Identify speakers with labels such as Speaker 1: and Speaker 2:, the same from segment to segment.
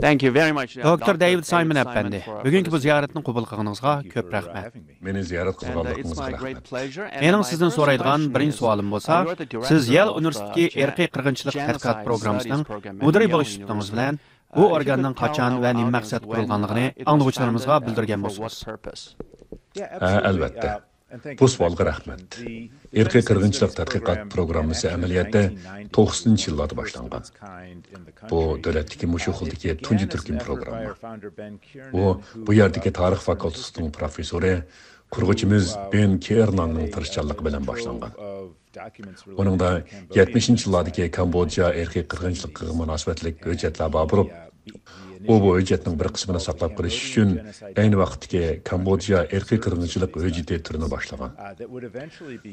Speaker 1: Thank you very much.
Speaker 2: Dr. David Simon efendi. Bugünkü bu ziyaretini qabul qilganingizga köp rahmat.
Speaker 3: Meni ziyaret qilganligingizga rahmat.
Speaker 2: Mening sizdan so'raydigan birinchi savolim bo'lsa, siz Yale Universiteti erkiy qirg'inchilik tadqiqot programmasining mudiri bo'lish sifatingiz bilan bu organning qachon va nima maqsad qurilganligini anglovchilarimizga bildirgan bo'lsangiz.
Speaker 3: Albatta. Bu savolga rahmat. Erkiy qirg'inchilik tadqiqot programmasi amaliyotda 90-yillarda boshlangan. Bu davlatdagi mushu xildagi tunji turkum programma. Bu yerdagi tarix fakultetining professori, qurg'uvchimiz Ben Kernanning tirishchanligi bilan boshlangan. Uningda 70-yillardagi Kambodja erkiy qirg'inchilikqa munosabatlik hujjatlar bor bo'lib, bu hujjatning bir qismini saqlab qolish uchun ayni vaqtdagi Kambodja erkiy qirg'inchilik hujjati turini boshlagan.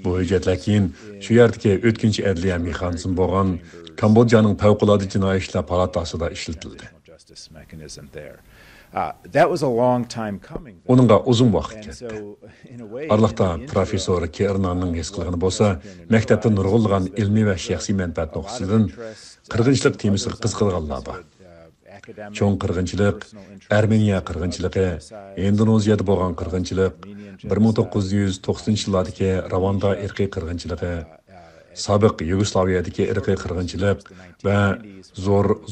Speaker 3: Bu hujjatlar keyin shu yerdagi o'tkinchi adliya mexanizmi bo'lgan Kambodjaning favqulodda jinoiy ishlar palatasida ishlatildi. Onunğa uzun vaqt ketdi. Arliqda professor Kernanning his qilgani bo'lsa, maktabda nurg'ulg'an ilmiy va shaxsiy manfaat nuqtasidan qirg'inchilik temasiga qiziqganlar bor. Cho'ng qirg'inchilik, Armeniya qirg'inchiligi, Indoneziyada bo'lgan qirg'inchilik, 1990-yillardagi Ravanda irqiy qirg'inchiligi, sobiq Yugoslaviyadagi irqiy qirg'inchilik va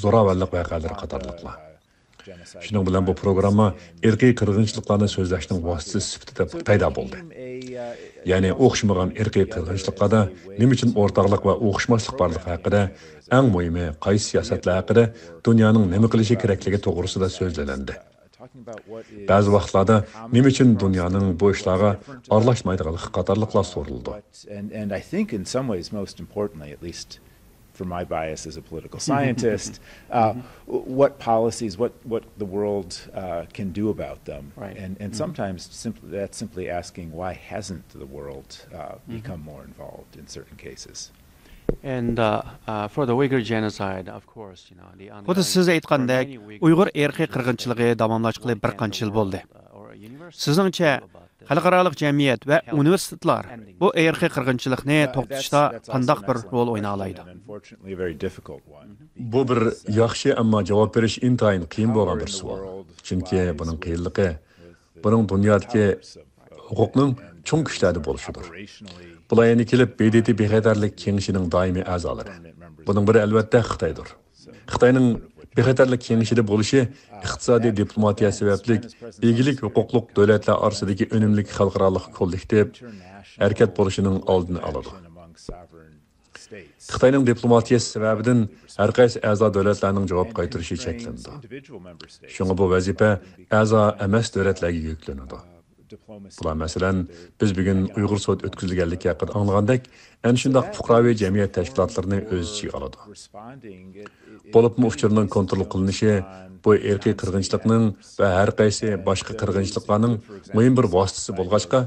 Speaker 3: zo'ravonlik voqealari qatorliqlar. Shuning bilan bu programma irqiy qirg'inchiliklarni so'zlashning vositasi sifatida paydo bo'ldi. Ya'ni o'xshamagan irqiy qirg'inchiliklarda nima uchun o'rtoqlik va o'xshashlik borligi haqida, eng muhimi qaysi siyosatlar haqida dunyoning nima qilishi kerakligi to'g'risida so'zlandi. Ba'zi vaqtlarda nima uchun dunyoning bu ishlarga aralashmaydiganligi qatorliqlar so'rildi.
Speaker 4: And I think in some ways most importantly, at least for my bias as a political scientist, what policies, what the world can do about them.
Speaker 1: Right.
Speaker 4: And sometimes that's simply asking why hasn't the world become more involved in certain cases.
Speaker 1: And for the Uyghur genocide, of course,
Speaker 2: Xuddi siz aytgandek, Uyg'ur erkiy qirg'inchiligi davomlashgani bir qancha yil bo'ldi. Sizningcha, xalqaro jamiyat va universitetlar bu erkiy qirg'inchilikni to'xtatishda qanday bir rol o'ynay oladi?
Speaker 3: Bu bir yaxshi, ammo javob berish intayin qiyin bo'lgan bir savol. Chunki buning qiyinligi, buning dunyodagi huquqning cho'ng kuchlarda bo'lishidir. Bular yana kelib BDT bexatarlik kengashining doimiy a'zolari. Buning biri albatta Xitoydir. Xitoyning bexatarlik kengashida bo'lishi iqtisodiy diplomatiya sababli egilik huquqliq davlatlar orasidagi unumli xalqaro kollektiv harakat bo'lishining oldini oladi. Xitoyning diplomatiyasi sababidan har qaysi a'zo davlatlarning javob qaytarishi cheklandi. Shunga bu vazifa a'zo emas davlatlarga yuklanadi. Bular masalan, biz bugun Uyg'ur sud o'tkazilganligi haqida anglagandek, ana shunday fuqaroviy jamiyat tashkilotlarini o'z ichiga oladi. Bo'libmi uchurning kontrol qilinishi bu erkiy qirg'inchilikning va har qaysi boshqa qirg'inchiliklarning muhim bir vositasi bo'lg'achqa,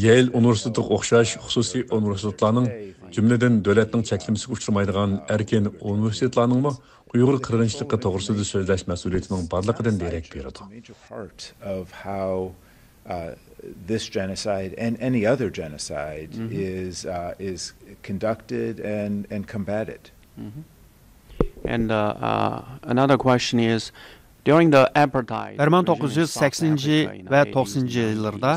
Speaker 3: Yale universitetiga o'xshash xususiy universitetlarning jumladan davlatning cheklimasiga uchramaydigan erkin universitetlarning Uyg'ur qirg'inchiligi to'g'risida so'zlash mas'uliyatining borligidan darak beradi.
Speaker 4: This genocide and any other genocide is conducted and combated.
Speaker 1: And another question is, during the apartheid,
Speaker 2: 1980 va 90 yillarda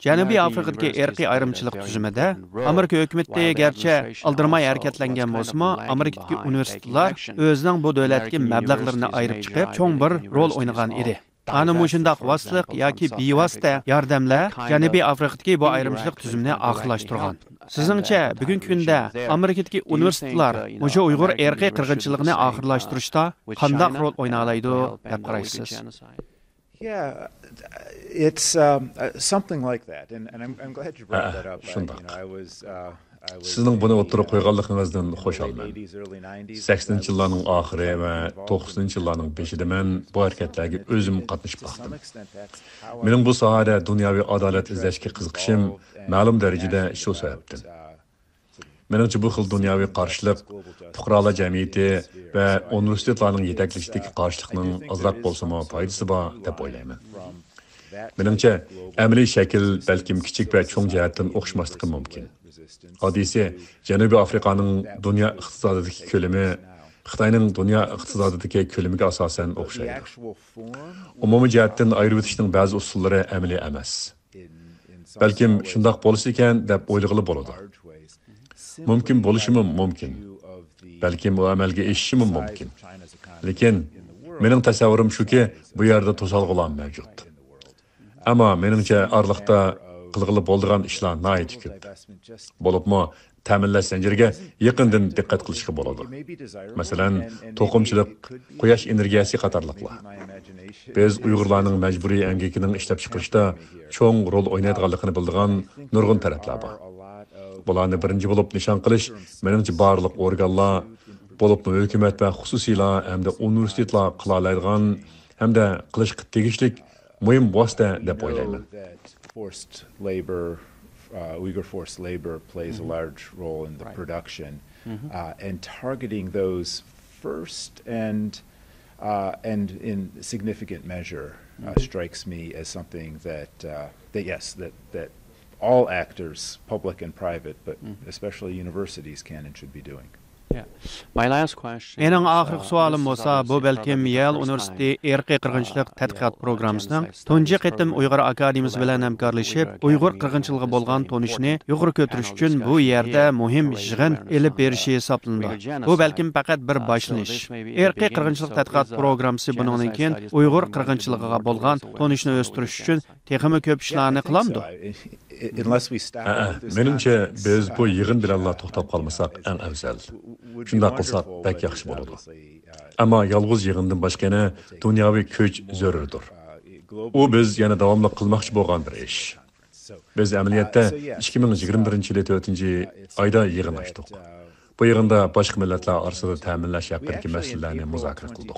Speaker 2: Janubiy Afrikadagi erkiy ayrimchilik tuzumida Amerika hukumati garchi aldirmay harakatlangan bo'lsa-mu, Amerikadagi universitetlar o'zining bu davlatga mablag'larini ayirib chiqib, cho'ng bir rol o'ynagan edi. Ana mushundaq vasitlik yoki bevosita yordamlar Janubiy Afrikadagi bu ayrimchilik tuzumini oxirlashtirgan. Sizningcha bugungi kunda Amerikadagi universitetlar o'sha Uyg'ur erkiy qirg'inchiligini oxirlashtirishda qanday rol o'ynay oladi deb qaraysiz?
Speaker 4: Yeah, it's something like that, and I'm glad you brought that up.
Speaker 3: Sizning buni o'tirib qo'yganligingizdan xushalman. 80-yillarning oxiri va 90-yillarning beshida men bu harakatlarga o'zim qatnashib baqdim. Mening bu sohada dunyoviy adolat izlashga qiziqishim ma'lum darajada shu sababdan. Menimcha bu xil dunyoviy qarshilik fuqarolar jamiyati va universitetlarning yetaklikdagi qarshilikning ozroq bo'lsa-mu foydasi bor deb o'ylayman. Menimcha amaliy shakl balkim kichik va cho'ng jihatdan o'xshamasligi mumkin. Hadisi Janubiy Afrikaning dunyo iqtisodidagi ko'lami Xitoyning dunyo iqtisodidagi ko'lamiga asosan o'xshaydi. Umumiy jihatdan ayirib o'tishning ba'zi usullari amaliy emas. Balkim shundoq bo'lishi ekan deb o'ylag'ili bo'ladi. Mumkin bo'lishimi mumkin. Balkim u amalga oshishi mumkin. Lekin mening tasavvurim shuki, bu yerda to'salg'ular mavjud. Ammo meningcha orliqda qilg'ili bo'ladigan ishlar nihoyat ko'p. Bo'libmi ta'minlash zanjiriga yaqindan diqqat qilishga bo'ladi. Masalan, to'qimchilik, quyosh energiyasi qatorliqlar. Biz Uyg'urlarning majburiy emgakining ishlab chiqarishda cho'ng rol o'ynaydiganligini bildigan nurg'un taraflar bor. Bularni birinchi bo'lib nishon qilish meningcha barliq organlar, bo'lib hukumat va xususiylar hamda universitetlar qila oladigan hamda qilishga tegishli muhim vosita deb o'ylayman.
Speaker 4: Uyghur forced labor plays a large role in the production, and targeting those first and in significant measure strikes me as something that that all actors, public and private, but especially universities, can and should be doing.
Speaker 1: Yeah. My last question.
Speaker 2: Mening oxirgi savolim bo'lsa, bu balkim Yale University irqiy qirg'inchilik tadqiqot programmasining tunji qitim Uyg'ur akademiyasi bilan hamkorlashib, Uyg'ur qirg'inchiligi bo'lgan tonishni yuqori ko'tarish uchun bu yerda muhim yig'in elib berishi hisoblanadi. Bu balkim faqat bir boshlanish. Irqiy qirg'inchilik tadqiqot programmasi bundan keyin Uyg'ur qirg'inchiligiga bo'lgan tonishni o'stirish uchun texnik ko'p ishlarni qilamdi.
Speaker 3: Menimcha biz bu yig'in bilan to'xtab qolmasak eng afzal. Shunday qilsak bak yaxshi bo'ladi. Ammo yolg'iz yig'indan boshqana dunyoviy kuch zarurdir. U biz yana davomli qilmoqchi bo'lgan bir ish. Biz amaliyotda 2021-yil 4-oyda yig'in ochdik. Bu yig'inda boshqa millatlar orasida ta'minlash haqidagi masalalarni muzokara qildik.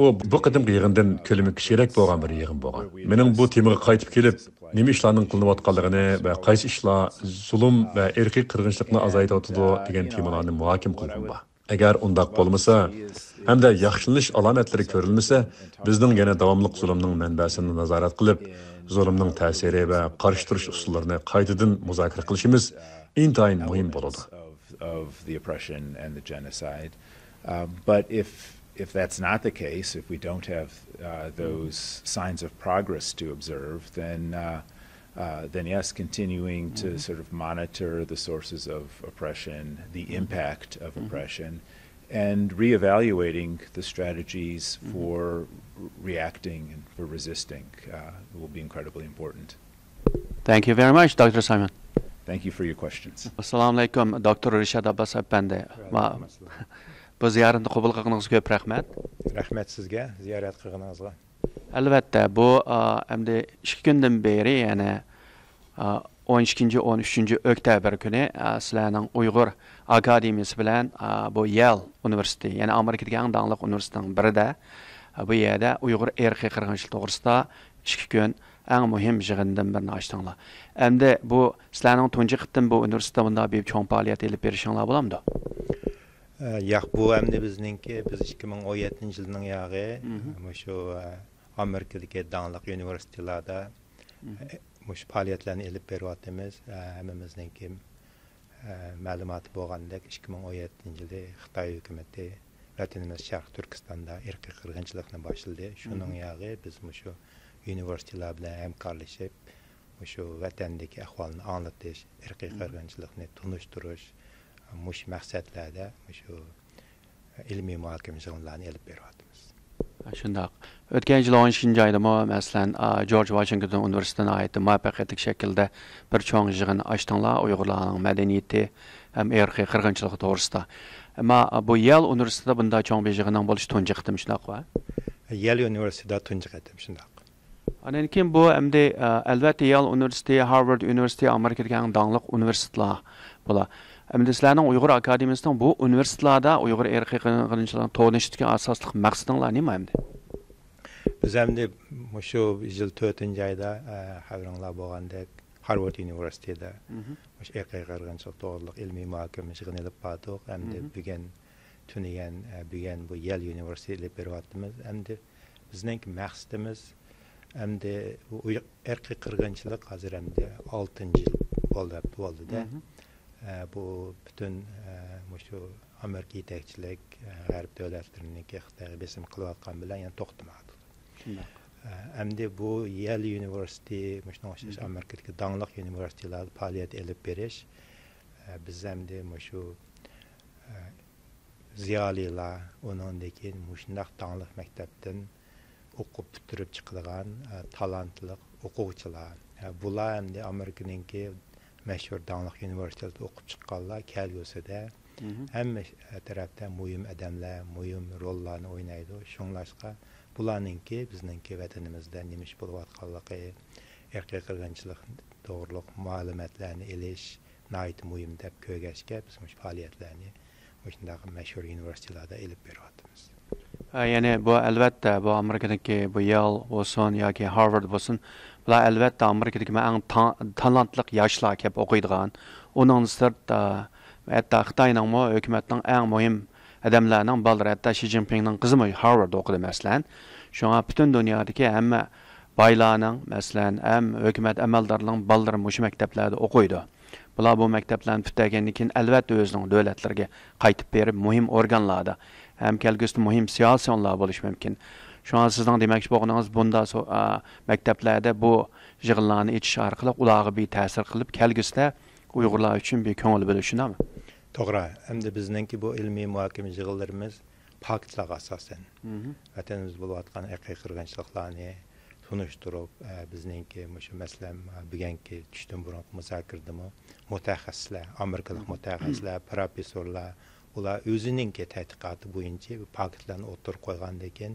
Speaker 3: U bu qadimgi yig'indan ko'lami kichikroq bo'lgan bir yig'in bo'lgan. Mening bu temaga qaytib kelib, nima ishlarning qilinayotganligini va qaysi ishlar zulm va irqiy qirg'inchilikni azaytayotdi degan temalarni muhokama qildim. Agar undaq bo'lmasa, hamda yaxshilanish alomatlari ko'rilmasa, bizning yana davomli zulmning manbasini nazorat qilib, zulmning ta'siri va qarshi turish usullarini qaytadan muzokara qilishimiz intayin muhim bo'ladi.
Speaker 4: Of the oppression and the genocide. But if that's not the case, if we don't have those signs of progress to observe, then yes, continuing to sort of monitor the sources of oppression, the impact of oppression, and reevaluating the strategies for reacting and for resisting will be incredibly important.
Speaker 1: Thank you very much, Dr. Simon.
Speaker 4: Thank you for your questions.
Speaker 1: Assalamu alaikum, Dr. Rishad Abbas Apandi. Bu ziyoratni qabul qilganingizga ko'p rahmat.
Speaker 5: Rahmat sizga, ziyorat qilganingizga.
Speaker 1: Albatta, bu endi 2 kundan beri, ya'ni 12-13 oktyabr kuni sizlarning Uyg'ur akademiyasi bilan bu Yale Universiteti, ya'ni Amerikadagi eng danglik universitetning birida bu yerda Uyg'ur irqiy qirg'inchilik to'g'risida 2 kun eng muhim yig'indan birini ochdinglar. Endi bu sizlarning tunji qitim bu universitetda bunday bir cho'ng faoliyat elib berishinglar bo'lamdi?
Speaker 5: Yo'q, bu endi bizningki biz 2017-yilning yog'i shu Amerikadagi danglik universitetlarda mush faoliyatlarni elib beryapmiz. Hammamizningki ma'lumoti bo'lgandek 2017-yilda Xitoy hukumati vatanimiz Sharq Turkistonda irqiy qirg'inchilikni boshladi. Shuning yog'i biz shu universitetlar bilan hamkorlashib, shu vatandagi ahvolni anglatish, irqiy qirg'inchilikni tunishtirish, mush maqsadlarda shu ilmiy muhokama yig'inlarini elib beryapmiz.
Speaker 1: Shundoq. O'tgan yil 12-oyda masalan George Washington Universitetiga oid muvaffaqiyatli shaklda bir cho'ng yig'in ochdinglar, Uyg'urlarning madaniyati ham irqiy qirg'inchilik to'g'risida. Ammo bu Yale Universitetida bunday cho'ng bir yig'inning bo'lishi tunji qitim shundoqmi?
Speaker 5: Yale Universitetida tunji qitim shundoq.
Speaker 1: Anan keyin bu endi albatta Yale Universiteti, Harvard Universiteti, Amerikadagi eng danglik universitetlar bular. Endi sizlarning Uyg'ur akademiyasining bu universitetlarda Uyg'ur irqiy qirg'inchilikni to'g'rishdagi asosli maqsadinglar nima endi?
Speaker 5: Biz endi shu yil 4-oyda xabaringlar bo'lgandek Harvard Universitetida irqiy qirg'inchilik to'g'riliq ilmiy muhokama yig'ini olib bordik. Endi bugun tunigan bu Yale Universitetida beryapmiz. Endi bizning maqsadimiz endi irqiy qirg'inchilik hozir endi 6-yil bo'ldi-da. Bu bütün shu Amerika yetakchilik g'arb davlatlariniki Xitoyga besim qilayotgan bilan yana to'xtamadi. Endi bu Yale University, shunga o'xshash Amerikadagi dangliq universitetlarda faoliyat olib berish biz endi shu ziyolilar undan keyin shunday dangliq maktabdan o'qib bitirib chiqadigan talantli o'quvchilar. Bular endi Amerikaningki mashhur dangliq universitetda o'qib chiqqanlar kelgusida hamma tarafdan muhim odamlar, muhim rollarni o'ynaydi. Shunglashqa bularningki bizningki vatanimizda nima ish bo'layotganligi, irqiy qirg'inchilik to'g'riliq ma'lumotlarni olish nihoyat muhim deb ko'rgachga biz bu faoliyatlarni shunday mashhur universitetlarda olib beryapmiz.
Speaker 1: Ya'ni bu albatta bu Amerikadagi bu Yale bo'lsin yoki Harvard bo'lsin, bular albatta Amerikadagi eng talantli yoshlar kelib o'qiydigan. Uning sirt hatto Xitoyning hukumatning eng muhim adamlarning baldiri, hatto Xi Jinpingning qizi Harvard o'qidi masalan. Shunga butun dunyodagi hamma boylarning masalan ham hukumat amaldorlarning baldiri shu maktablarda o'qiydi. Bular bu maktablarni bitagandan keyin albatta o'zining davlatlariga qaytib berib muhim organlarda ham kelgusida muhim siyosiyonlar bo'lishi mumkin. Shunga sizning demoqchi bo'lganingiz bunda maktablarda bu yig'inlarni etish orqali ularga bir ta'sir qilib kelgusida Uyg'urlar uchun bir ko'ngil bo'lishini.
Speaker 5: To'g'ri. Endi bizningki bu ilmiy muhokama yig'inlarimiz faktlarga asosan vatanimiz bo'layotgan irqiy qirg'inchiliklarni tunishtirib bizningki shu masalan bugungi tushdan burun muzokiradami mutaxassislar, amerikalik mutaxassislar, professorlar ular o'zininki tadqiqoti bo'yicha faktlarni o'tirib qo'ygandan keyin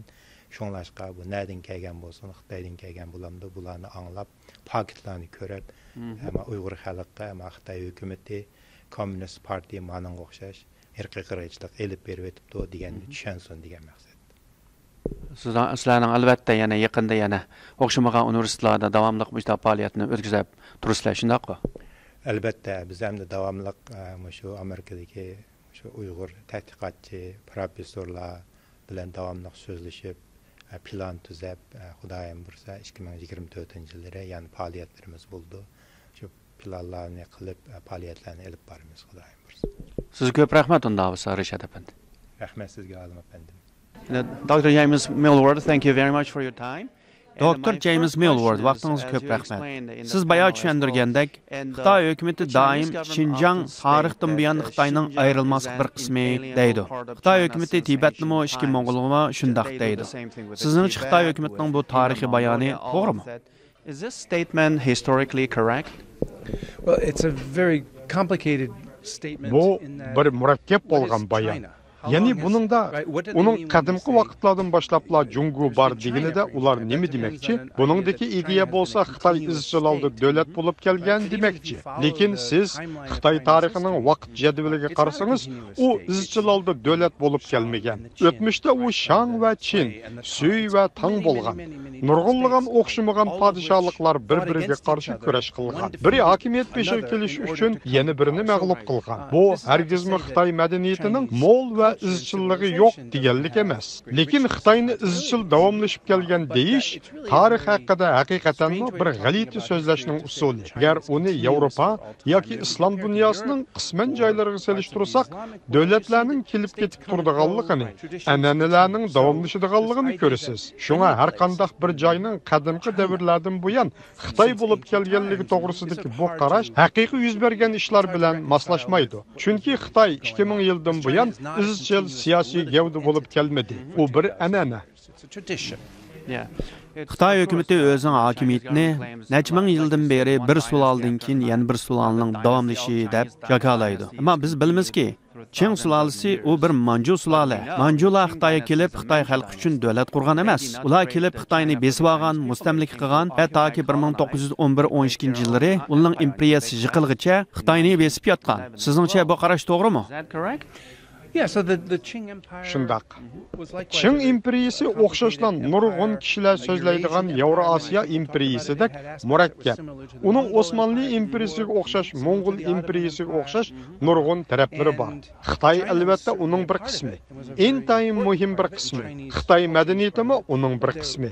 Speaker 5: shunglashqa bu nereden kelgan bo'lsin, Xitoydan kelgan bo'lamda bularni anglab, faktlarni ko'rib, ama Uyg'ur xalqiga, ama Xitoy hukumati, Kommunist partiya ma'noga o'xshash irqiy qirg'inchilik elib berib o'tibdi deganni tushunsin degan maqsad.
Speaker 1: Sizlarning albatta yana yaqinda yana o'xshamagan universitetlarda davomli bu faoliyatni o'tkazib turibsizlar, shundaqmi?
Speaker 5: Albatta biz ham davomli shu Amerikadagi shu Uyg'ur tadqiqotchi professorlar bilan davomli so'zlashib, plan tuzab, Xudoyim bilsa 2024-yilda yana faoliyatlarimiz bo'ldi. Shu planlarni qilib, faoliyatlarni olib boramiz, Xudoyim bilsa.
Speaker 1: Sizga ko'p rahmat unda bo'lsa, Rishad apandi.
Speaker 5: Rahmat sizga, Alim apandim.
Speaker 1: Dr. James Millward, thank you very much for your time.
Speaker 2: Dr. James Millward, vaqtinizga ko'p rahmat. Siz bayağı tushundirgandek, Xitoy hukumati doim Xinjiang tarixdan buyon Xitoyning ayrilmas bir qismi deydi. Xitoy hukumati Tibetni ishki Mo'ng'ulga shundaq deydi. Sizningcha Xitoy hukumatining bu tarixiy bayoni to'g'rimi?
Speaker 1: Is this statement historically correct?
Speaker 6: Well, it's a very complicated statement.
Speaker 7: Bu bir murakkab bo'lgan bayon. Yani bunun da onun kadimki vaqtlardan başlapla Jungu bar deganida ular nima demakchi? Buningdagi egiya bo'lsa Xitoy izchil oldi davlat bo'lib kelgan demakchi. Lekin siz Xitoy tarixining vaqt jadvaliga qarasangiz, u izchil oldi davlat bo'lib kelmagan. O'tmishda u Shang va Qin, Sui va Tang bo'lgan. Nurg'unlagan o'xshamagan podshohliklar bir-biriga qarshi kurash qilgan. Biri hokimiyat peshiga kelish uchun yana birini mag'lub qilgan. Bu hargizmi Xitoy madaniyatining mo'l va izchilligi yo'q deganlik emas. Lekin Xitoyni izchil davomlashib kelgan deyish tarix haqida haqiqatan bir g'alati so'zlashning usuli. Agar uni Yevropa yoki islom dunyosining qisman joylariga solishtirsak, davlatlarning kelib ketib turadiganligini, an'analarning davomlashadiganligini ko'rasiz. Shunga har qanday bir joyning qadimgi davrlardan buyon Xitoy bo'lib kelganligi to'g'risidagi bu qarash haqiqiy yuz bergan ishlar bilan moslashmaydi. Chunki Xitoy 2000 yildan buyon izchil siyosiy gavda bo'lib kelmadi. U bir an'ana.
Speaker 2: Xitoy hukumati o'zining hokimiyatini necha ming yildan beri bir suloldan keyin yana bir sulolning davomlashi deb jakalaydi. Ammo biz bilamizki, Qing sulolasi u bir Manju suloli. Manjular Xitoyga kelib, Xitoy xalqi uchun davlat qurgan emas. Ular kelib Xitoyni besib olgan, mustamlik qilgan va toki 1911-12 yillari uning imperiyasi yiqilguncha Xitoyni besib yotgan. Sizningcha bu qarash to'g'rimi?
Speaker 7: Shundaq. Qing imperiyasi o'xshashdan nurg'un kishilar so'zlaydigan Yevroasiyo imperiyasidek murakkab. Uning Osmanli imperiyasiga o'xshash, Mo'ng'ul imperiyasiga o'xshash nurg'un taraflari bor. Xitoy albatta uning bir qismi. Intayin muhim bir qismi. Xitoy madaniyatimi uning bir qismi.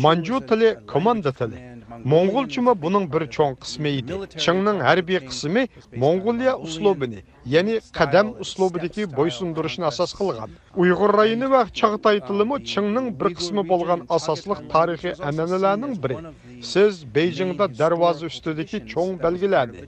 Speaker 7: Manju tili komanda tili. Moğolçuma bunun bir çoğun kısmı idi. Çin'nin harbiy kısmı Mongoliya uslubini, yani qadam uslubidagi boysundurishni asos qilgan. Uyg'ur rayoni va Chag'tay tilimi Çin'ning bir qismi bo'lgan asosliq tarixiy an'analarning biri. Siz Beijingda darvoza ustidagi cho'ng belgilarni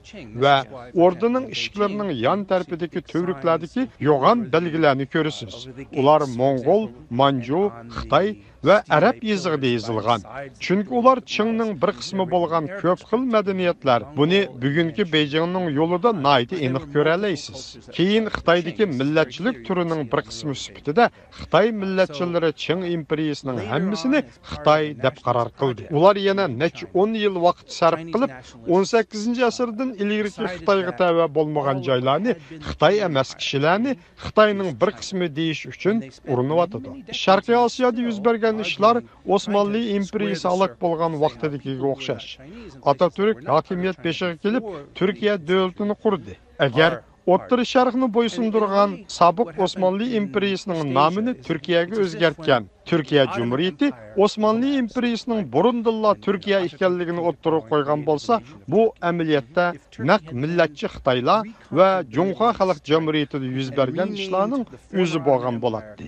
Speaker 7: va o'rdaning eshiklarining yon tarafidagi tuvruklardagi yo'g'on belgilarni ko'rasiz. Ular Mongol, Manju, Xitoy ve Arap yazıqda yazılgan. Çünkü ular Çin'nin bir kısmı bolgan köp xil medeniyetler. Bunu bugünkü Beijing'nin yolunda naiti eniq görəleysiz. Keyin Xitay'daki milletçilik türünün bir kısmı süpütüde Xitay milletçileri Çin imperiyasının hemmisini Xitay dep karar kıldı. Ular yana neç 10 yıl vaqt sarf kılıp 18. asırdan ilgirki Xitayga təvə bolmagan joylarni, Xitay emas kishilarni Xitayning bir qismi deyish uchun urinib atadi. Sharqiy Osiyoda yuz bergan ishlar Osmanlı imperiyasi halak bo'lgan vaqtidagiga o'xshash. Atatürk hokimiyat beshiga kelib Turkiya davlatini qurdi. Agar O'rta Sharqni bo'ysundurgan sobiq Osmanlı imperiyasining nomini Turkiyaga o'zgartgan Türkiye Cumhuriyeti Osmanlı imperiyasining burundilla Turkiya ekanligini o'ttirib qo'ygan bo'lsa, bu amaliyotda naq millatchi Xitoylar va Junxo Xalq Jamhuriyatida yuz bergan ishlarning o'zi bo'lgan bo'ladi.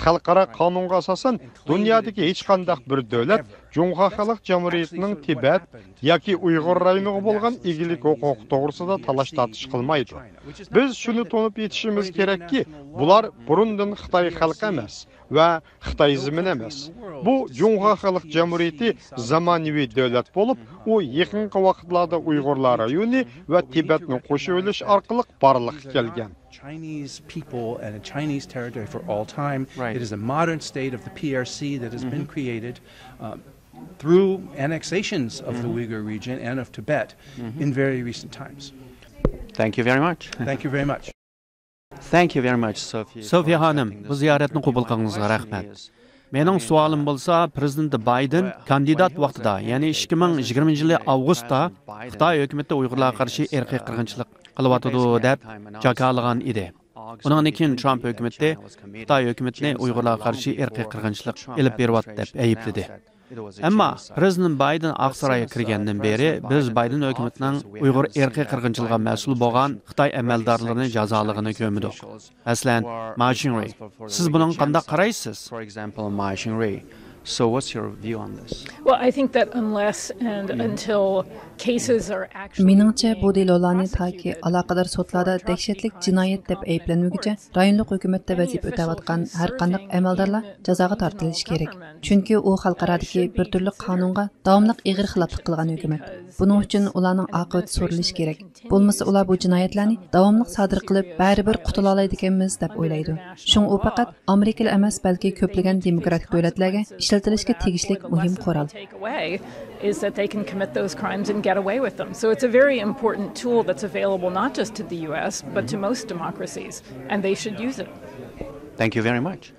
Speaker 7: Xalqaro qonunga asosan dunyodagi hech qanday bir davlat Junxo Xalq Jamhuriyatining Tibet yoki Uyg'ur rayoniga bo'lgan egilik huquqi to'g'risida talash tortish qilmaydi. Biz shuni to'nib yetishimiz kerakki, bular burundan Xitoy xalqi emas va Xitoyizmin emas. Bu Junxo Xalq Jamhuriyati zamonaviy davlat bo'lib, u yaqinqi vaqtlarda Uyg'urlar rayoni va Tibetni qo'shib olish orqali barliqqa kelgan.
Speaker 8: Chinese people and a Chinese territory for all time. Right. It is a modern state of the PRC that has been created through annexations of the Uyghur region and of Tibet in very recent times.
Speaker 1: Thank you very much.
Speaker 8: Thank you very much.
Speaker 1: Thank you very much,
Speaker 2: Sofiya Hanım, bu ziyoratni qabul qilganingizga rahmat. Mening savolim bo'lsa, Prezident Bayden kandidat vaqtida, ya'ni 2020 yil avgustda Xitoy hukumati Uyg'urlarga qarshi irqiy qirg'inchilik qilyotidi deb jakalagan edi. Undan keyin Trump hukumati Xitoy hukumatini Uyg'urlarga qarshi irqiy qirg'inchilik elib beryapti deb aybladi. Ammo Prezident Bayden Aqsaroyga kirgandan beri biz Bayden hukumatining Uyg'ur irqiy qirg'inchilikga mas'ul bo'lgan Xitoy amaldorlarini jazoligini ko'rmadik. Masalan, Ma Xingrui. Siz buning qanday qaraysiz?
Speaker 1: For example, Ma Xingrui. So what's your view on this?
Speaker 9: Well, I think that unless and until cases are actually
Speaker 10: Meningcha bu delollarni taki aloqador sudlarda dahshatlik jinoyat deb ayblanmaguncha rayonlik hukumatda vazifa o'tayotgan har qanday amaldorlar jazoga tortilishi kerak. Chunki u xalqarodagi bir turli qonunga davomli ig'ir xiloflik qilgan hukumat. Buning uchun ularning oqibati so'rilishi kerak. Bo'lmasa ular bu jinoyatlarni davomli sodir qilib, baribir qutula oladi ekanmiz deb o'ylaydi. Shung u faqat Amerika emas, balki ko'plagan demokratik davlatlarga ishlatilishga tegishli muhim qoral.
Speaker 9: Is that they can commit those crimes and get away with them. So it's a very important tool that's available not just to the US, but to most democracies, and they should use it.
Speaker 1: Thank you very much.